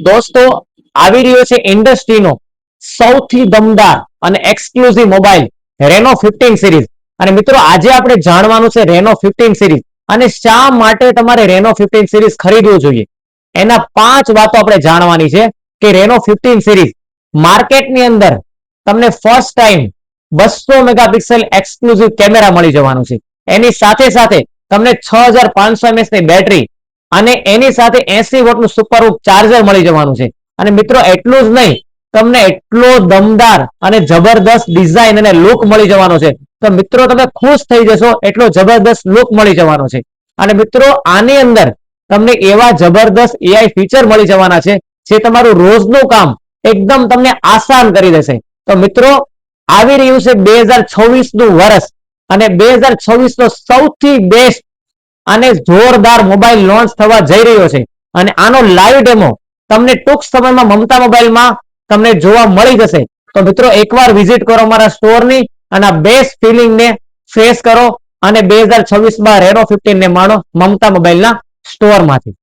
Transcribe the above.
દોસ્તો, આવી રહ્યો છે ઇન્ડસ્ટ્રીનો સૌથી દમદાર અને એક્સક્લુઝિવ મોબાઈલ રેનો 15 સિરીઝ. અને મિત્રો, આજે આપણે જાણવાનું છે રેનો 15 સિરીઝ અને શા માટે તમારે રેનો 15 સિરીઝ ખરીદવું જોઈએ. એના 5 વાતો આપણે જાણવાની છે કે રેનો 15 સિરીઝ માર્કેટની અંદર તમને first time 200 megapixel exclusive camera મળી જવાનું છે. એની સાથે સાથે તમને 6500 mAh ની બેટરી અને એની સાથે 80 વોટનું સુપરહૂક ચાર્જર મળી જવાનું છે. અને મિત્રો, એટલું જ નહીં, તમને એટલો દમદાર અને જબરદસ્ત ડિઝાઇન અને લુક મળી જવાનો છે. તો મિત્રો, તમે ખુશ થઈ જશો, એટલો જબરદસ્ત લુક મળી જવાનો છે. અને મિત્રો, આની અંદર તમને એવા જબરદસ્ત એઆઈ ફીચર મળી જવાના છે જે તમારું રોજનું કામ એકદમ તમને આસાન કરી દેશે. તો મિત્રો, આવી રહ્યું છે 2026 નું વર્ષ અને 2026 નો સૌથી બેસ્ટ અને જોરદાર મોબાઈલ લોન્ચ થવા જઈ રહ્યો છે. અને આનો લાઈવ ડેમો તમને ટૂંક સમયમાં મમતા મોબાઈલમાં તમને જોવા મળી જશે. તો મિત્રો, એકવાર વિઝિટ કરો અમારા સ્ટોરની અને આ બેસ્ટ ફિલિંગને ફેસ કરો અને 2026 માં રેનો 15 ને માણો મમતા મોબાઈલના સ્ટોરમાંથી.